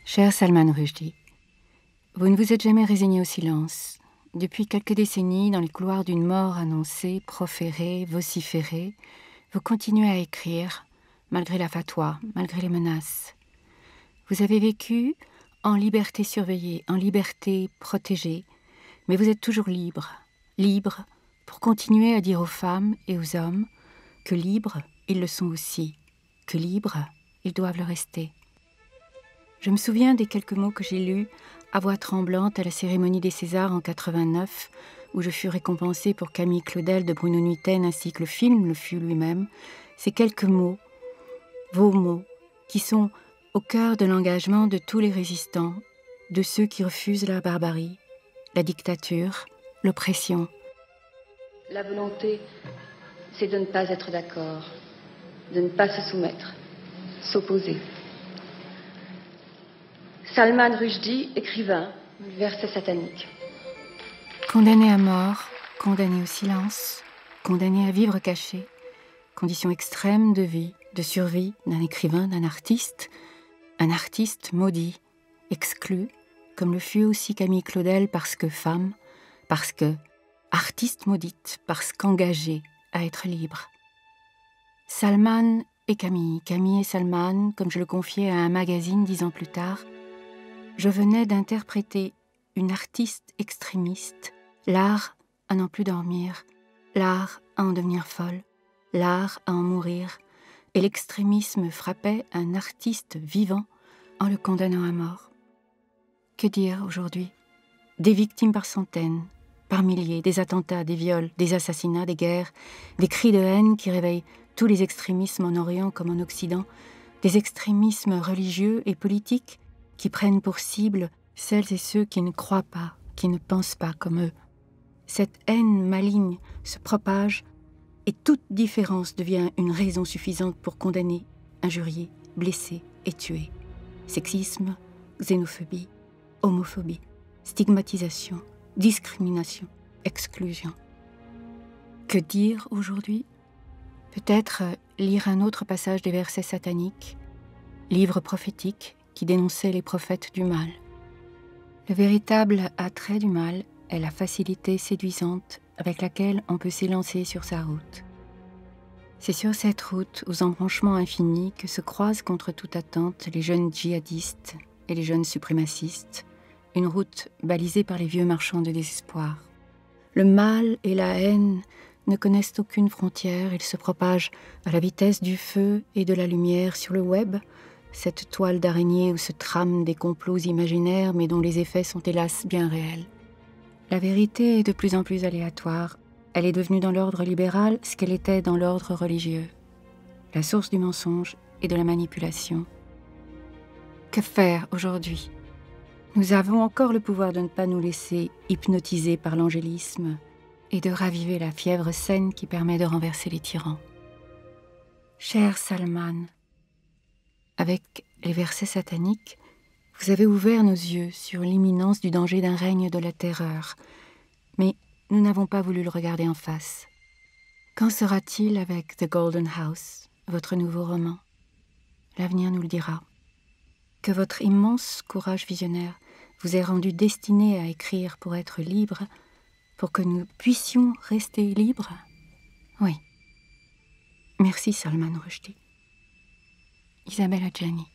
Cher Salman Rushdie, vous ne vous êtes jamais résigné au silence. Depuis quelques décennies, dans les couloirs d'une mort annoncée, proférée, vociférée, vous continuez à écrire, malgré la fatwa, malgré les menaces. Vous avez vécu en liberté surveillée, en liberté protégée, mais vous êtes toujours libre, libre pour continuer à dire aux femmes et aux hommes que libres, ils le sont aussi, que libres, ils doivent le rester. Je me souviens des quelques mots que j'ai lus à voix tremblante à la cérémonie des Césars en 89, où je fus récompensée pour Camille Claudel de Bruno Nuiten ainsi que le film le fut lui-même. Ces quelques mots, vos mots, qui sont au cœur de l'engagement de tous les résistants, de ceux qui refusent la barbarie, la dictature, l'oppression. La volonté, c'est de ne pas être d'accord, de ne pas se soumettre, s'opposer. Salman Rushdie, écrivain, verset satanique. Condamné à mort, condamné au silence, condamné à vivre caché, condition extrême de vie, de survie d'un écrivain, d'un artiste, un artiste maudit, exclu, comme le fut aussi Camille Claudel parce que femme, parce que artiste maudite, parce qu'engagée à être libre. Salman et Camille, Camille et Salman, comme je le confiais à un magazine 10 ans plus tard, je venais d'interpréter une artiste extrémiste, l'art à n'en plus dormir, l'art à en devenir folle, l'art à en mourir, et l'extrémisme frappait un artiste vivant en le condamnant à mort. Que dire aujourd'hui? Des victimes par centaines, par milliers, des attentats, des viols, des assassinats, des guerres, des cris de haine qui réveillent tous les extrémismes en Orient comme en Occident, des extrémismes religieux et politiques qui prennent pour cible celles et ceux qui ne croient pas, qui ne pensent pas comme eux. Cette haine maligne se propage et toute différence devient une raison suffisante pour condamner, injurier, blesser et tuer. Sexisme, xénophobie, homophobie, stigmatisation, discrimination, exclusion. Que dire aujourd'hui? Peut-être lire un autre passage des versets sataniques, livre prophétique qui dénonçait les prophètes du mal. Le véritable attrait du mal est la facilité séduisante avec laquelle on peut s'élancer sur sa route. C'est sur cette route aux embranchements infinis que se croisent contre toute attente les jeunes djihadistes et les jeunes suprémacistes, une route balisée par les vieux marchands de désespoir. Le mal et la haine ne connaissent aucune frontière, ils se propagent à la vitesse du feu et de la lumière sur le web, cette toile d'araignée où se trament des complots imaginaires mais dont les effets sont hélas bien réels. La vérité est de plus en plus aléatoire. Elle est devenue dans l'ordre libéral ce qu'elle était dans l'ordre religieux, la source du mensonge et de la manipulation. Que faire aujourd'hui? Nous avons encore le pouvoir de ne pas nous laisser hypnotiser par l'angélisme et de raviver la fièvre saine qui permet de renverser les tyrans. Cher Salman, avec les versets sataniques, vous avez ouvert nos yeux sur l'imminence du danger d'un règne de la terreur, mais nous n'avons pas voulu le regarder en face. Qu'en sera-t-il avec The Golden House, votre nouveau roman? L'avenir nous le dira. Que votre immense courage visionnaire vous ait rendu destiné à écrire pour être libre, pour que nous puissions rester libres? Oui. Merci Salman Rushdie. Isabelle Adjani.